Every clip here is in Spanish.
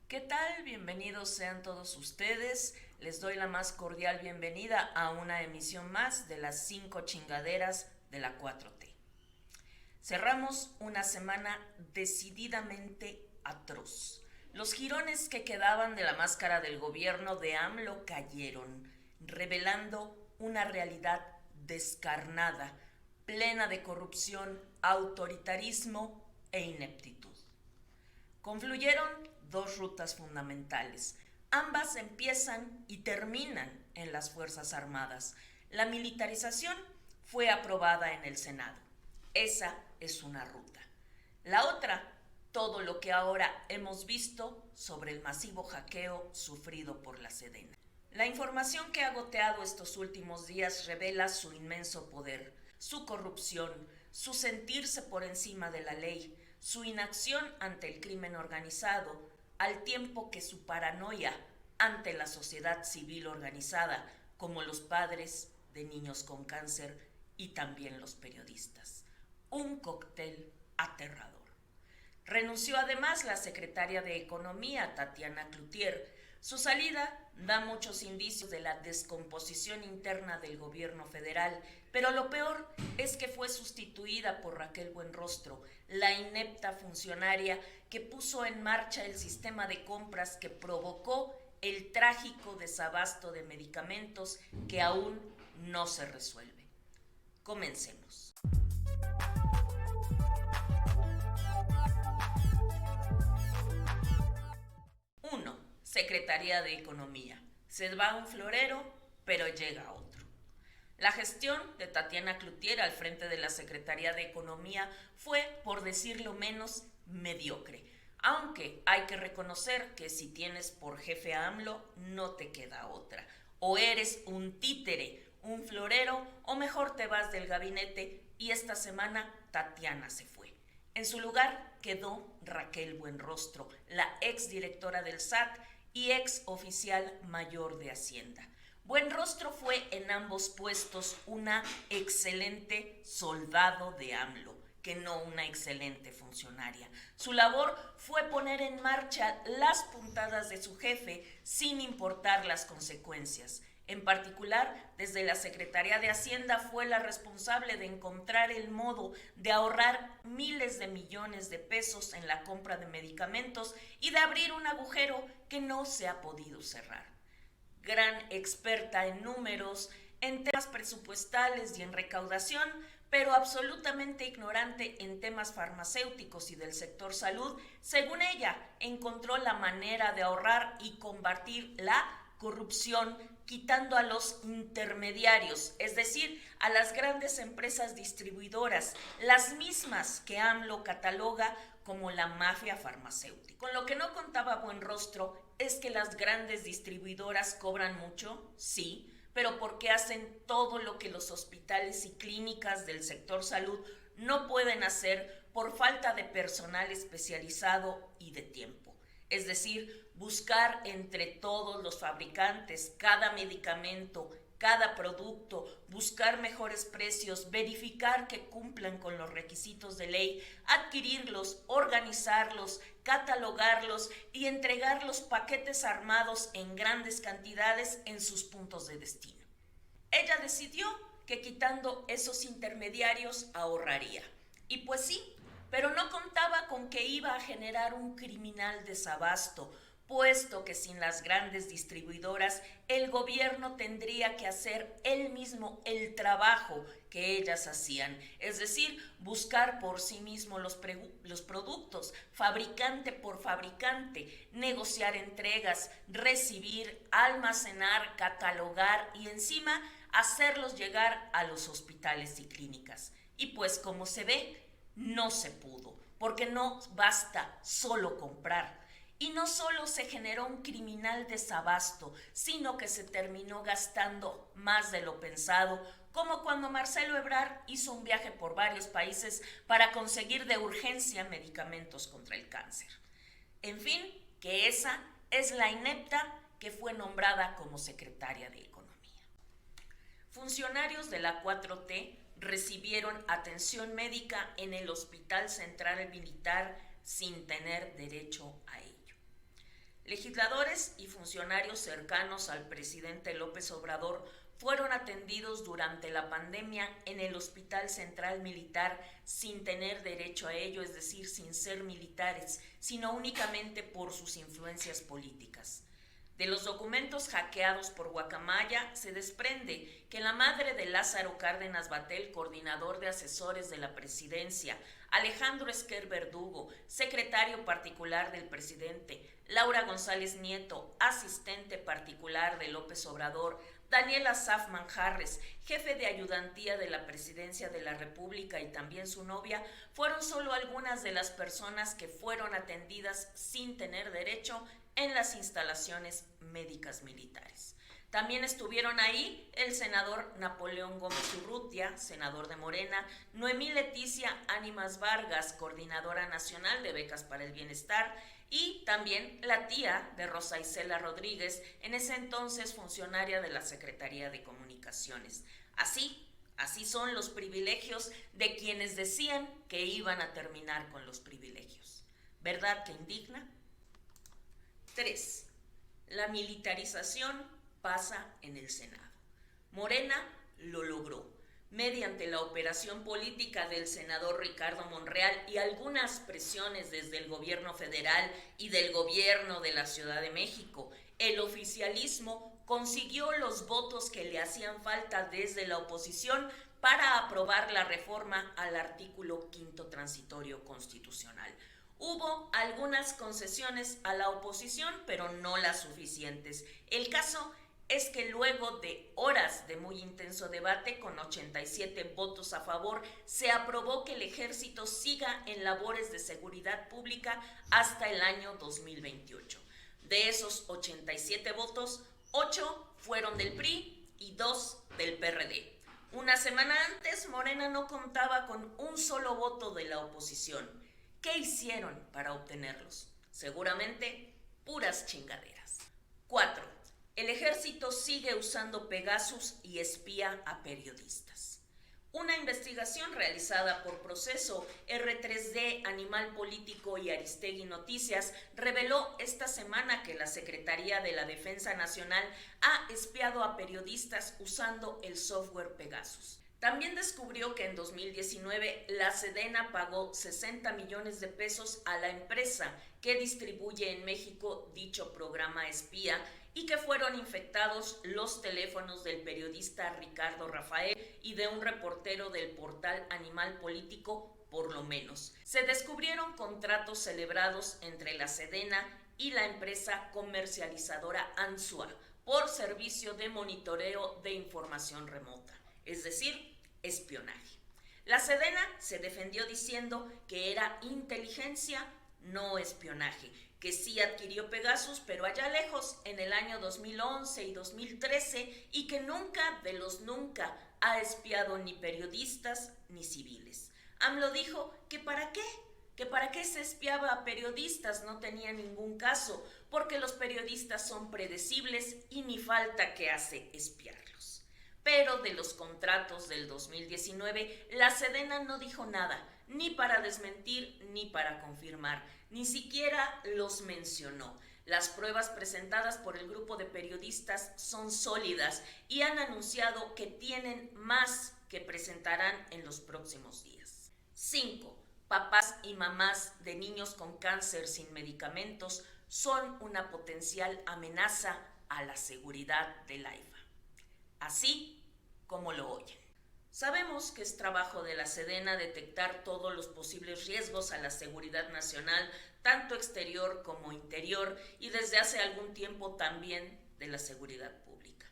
¿Qué tal? Bienvenidos sean todos ustedes. Les doy la más cordial bienvenida a una emisión más de las 5 chingaderas de la 4T. Cerramos una semana decididamente atroz. Los jirones que quedaban de la máscara del gobierno de AMLO cayeron, revelando una realidad descarnada, plena de corrupción, autoritarismo e ineptitud. Confluyeron dos rutas fundamentales. Ambas empiezan y terminan en las Fuerzas Armadas. La militarización fue aprobada en el Senado. Esa es una ruta. La otra, todo lo que ahora hemos visto sobre el masivo hackeo sufrido por la Sedena. La información que ha goteado estos últimos días revela su inmenso poder, su corrupción, su sentirse por encima de la ley, su inacción ante el crimen organizado, al tiempo que su paranoia ante la sociedad civil organizada, como los padres de niños con cáncer y también los periodistas. Un cóctel aterrador. Renunció además la secretaria de Economía, Tatiana Cloutier. Su salida da muchos indicios de la descomposición interna del gobierno federal, pero lo peor es que fue sustituida por Raquel Buenrostro, la inepta funcionaria que puso en marcha el sistema de compras que provocó el trágico desabasto de medicamentos que aún no se resuelve. Comencemos. 1. Secretaría de Economía. Se va un florero, pero llega otro. La gestión de Tatiana Cloutier al frente de la Secretaría de Economía fue, por decirlo menos, mediocre. Aunque hay que reconocer que si tienes por jefe a AMLO, no te queda otra. O eres un títere, un florero, o mejor te vas del gabinete y esta semana Tatiana se fue. En su lugar quedó Raquel Buenrostro, la exdirectora del SAT y ex oficial mayor de Hacienda. Buenrostro fue en ambos puestos una excelente soldado de AMLO, que no una excelente funcionaria. Su labor fue poner en marcha las puntadas de su jefe sin importar las consecuencias. En particular, desde la Secretaría de Hacienda fue la responsable de encontrar el modo de ahorrar miles de millones de pesos en la compra de medicamentos y de abrir un agujero que no se ha podido cerrar. Gran experta en números, en temas presupuestales y en recaudación, pero absolutamente ignorante en temas farmacéuticos y del sector salud, según ella, encontró la manera de ahorrar y combatir la corrupción quitando a los intermediarios, es decir, a las grandes empresas distribuidoras, las mismas que AMLO cataloga como la mafia farmacéutica. Con lo que no contaba Buenrostro es que las grandes distribuidoras cobran mucho, sí, pero porque hacen todo lo que los hospitales y clínicas del sector salud no pueden hacer por falta de personal especializado y de tiempo. Es decir, buscar entre todos los fabricantes cada medicamento, cada producto, buscar mejores precios, verificar que cumplan con los requisitos de ley, adquirirlos, organizarlos, catalogarlos y entregar los paquetes armados en grandes cantidades en sus puntos de destino. Ella decidió que quitando esos intermediarios ahorraría. Y pues sí, pero no contaba con que iba a generar un criminal desabasto, puesto que sin las grandes distribuidoras el gobierno tendría que hacer él mismo el trabajo que ellas hacían, es decir, buscar por sí mismo los productos, fabricante por fabricante, negociar entregas, recibir, almacenar, catalogar y encima hacerlos llegar a los hospitales y clínicas. Y pues como se ve, no se pudo, porque no basta solo comprar. Y no solo se generó un criminal desabasto, sino que se terminó gastando más de lo pensado, como cuando Marcelo Ebrard hizo un viaje por varios países para conseguir de urgencia medicamentos contra el cáncer. En fin, que esa es la inepta que fue nombrada como secretaria de Economía. Funcionarios de la 4T recibieron atención médica en el Hospital Central Militar sin tener derecho a ello. Legisladores y funcionarios cercanos al presidente López Obrador fueron atendidos durante la pandemia en el Hospital Central Militar sin tener derecho a ello, es decir, sin ser militares, sino únicamente por sus influencias políticas. De los documentos hackeados por Guacamaya se desprende que la madre de Lázaro Cárdenas Batel, coordinador de asesores de la presidencia, Alejandro Esquer Verdugo, secretario particular del presidente, Laura González Nieto, asistente particular de López Obrador, Daniel Asaf Manjarres, jefe de ayudantía de la Presidencia de la República, y también su novia, fueron solo algunas de las personas que fueron atendidas sin tener derecho en las instalaciones médicas militares. También estuvieron ahí el senador Napoleón Gómez Urrutia, senador de Morena, Noemí Leticia Ánimas Vargas, coordinadora nacional de Becas para el Bienestar, y también la tía de Rosa Isela Rodríguez, en ese entonces funcionaria de la Secretaría de Comunicaciones. Así son los privilegios de quienes decían que iban a terminar con los privilegios. ¿Verdad que indigna? 3. La militarización pasa en el Senado. Morena lo logró. Mediante la operación política del senador Ricardo Monreal y algunas presiones desde el gobierno federal y del gobierno de la Ciudad de México, el oficialismo consiguió los votos que le hacían falta desde la oposición para aprobar la reforma al artículo 5º transitorio constitucional. Hubo algunas concesiones a la oposición, pero no las suficientes. El caso es que luego de horas de muy intenso debate, con 87 votos a favor, se aprobó que el ejército siga en labores de seguridad pública hasta el año 2028. De esos 87 votos, 8 fueron del PRI y 2 del PRD. Una semana antes, Morena no contaba con un solo voto de la oposición. ¿Qué hicieron para obtenerlos? Seguramente puras chingaderas. 4. El ejército sigue usando Pegasus y espía a periodistas. Una investigación realizada por Proceso, R3D, Animal Político y Aristegui Noticias reveló esta semana que la Secretaría de la Defensa Nacional ha espiado a periodistas usando el software Pegasus. También descubrió que en 2019 la Sedena pagó 60 millones de pesos a la empresa que distribuye en México dicho programa espía y que fueron infectados los teléfonos del periodista Ricardo Rafael y de un reportero del portal Animal Político, por lo menos. Se descubrieron contratos celebrados entre la Sedena y la empresa comercializadora Ansua por servicio de monitoreo de información remota, es decir, espionaje. La Sedena se defendió diciendo que era inteligencia, no espionaje, que sí adquirió Pegasus, pero allá lejos, en el año 2011 y 2013, y que nunca de los nunca ha espiado ni periodistas ni civiles. AMLO dijo que para qué se espiaba a periodistas, no tenía ningún caso, porque los periodistas son predecibles y ni falta que hace espiarlos. Pero de los contratos del 2019, la Sedena no dijo nada, ni para desmentir ni para confirmar, ni siquiera los mencionó. Las pruebas presentadas por el grupo de periodistas son sólidas y han anunciado que tienen más que presentarán en los próximos días. 5. Papás y mamás de niños con cáncer sin medicamentos son una potencial amenaza a la seguridad del AIFA. Así como lo oyen. Sabemos que es trabajo de la Sedena detectar todos los posibles riesgos a la seguridad nacional, tanto exterior como interior, y desde hace algún tiempo también de la seguridad pública.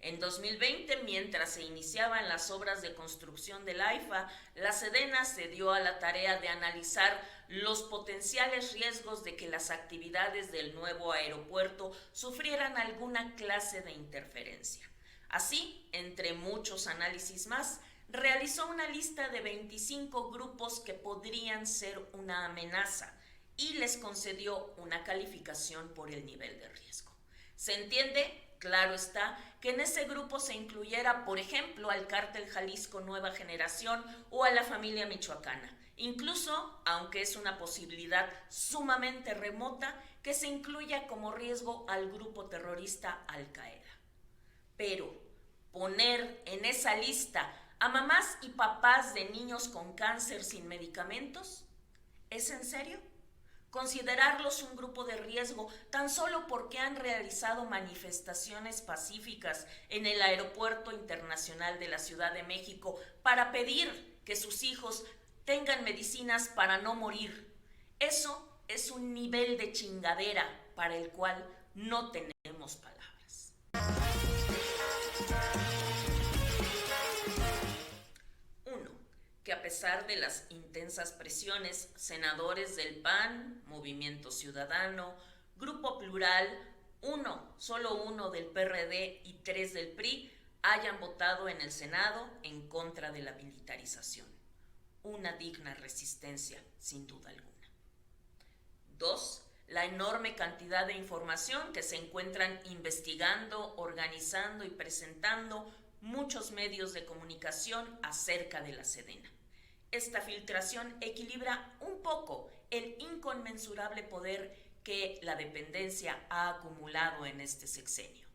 En 2020, mientras se iniciaban las obras de construcción del AIFA, la Sedena se dio a la tarea de analizar los potenciales riesgos de que las actividades del nuevo aeropuerto sufrieran alguna clase de interferencia. Así, entre muchos análisis más, realizó una lista de 25 grupos que podrían ser una amenaza y les concedió una calificación por el nivel de riesgo. Se entiende, claro está, que en ese grupo se incluyera, por ejemplo, al Cártel Jalisco Nueva Generación o a la familia michoacana, incluso aunque es una posibilidad sumamente remota que se incluya como riesgo al grupo terrorista Al-Qaeda. Pero poner en esa lista a mamás y papás de niños con cáncer sin medicamentos, ¿es en serio? Considerarlos un grupo de riesgo tan solo porque han realizado manifestaciones pacíficas en el Aeropuerto Internacional de la Ciudad de México para pedir que sus hijos tengan medicinas para no morir. Eso es un nivel de chingadera para el cual no tenemos palabras. Que a pesar de las intensas presiones, senadores del PAN, Movimiento Ciudadano, Grupo Plural, solo uno del PRD y 3 del PRI, hayan votado en el Senado en contra de la militarización. Una digna resistencia, sin duda alguna. 2. La enorme cantidad de información que se encuentran investigando, organizando y presentando muchos medios de comunicación acerca de la Sedena. Esta filtración equilibra un poco el inconmensurable poder que la dependencia ha acumulado en este sexenio.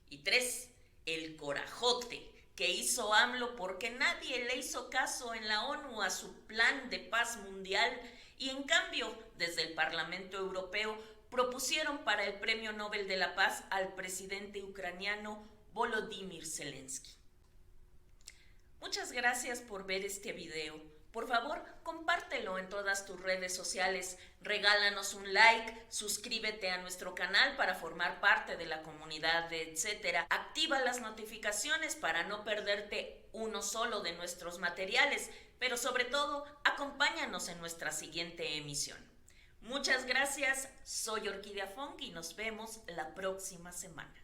Y 3. El corajote que hizo AMLO porque nadie le hizo caso en la ONU a su plan de paz mundial y en cambio desde el Parlamento Europeo propusieron para el Premio Nobel de la Paz al presidente ucraniano Volodymyr Zelensky. Muchas gracias por ver este video. Por favor, compártelo en todas tus redes sociales, regálanos un like, suscríbete a nuestro canal para formar parte de la comunidad de etcétera. Activa las notificaciones para no perderte uno solo de nuestros materiales, pero sobre todo, acompáñanos en nuestra siguiente emisión. Muchas gracias, soy Orquídea Fong y nos vemos la próxima semana.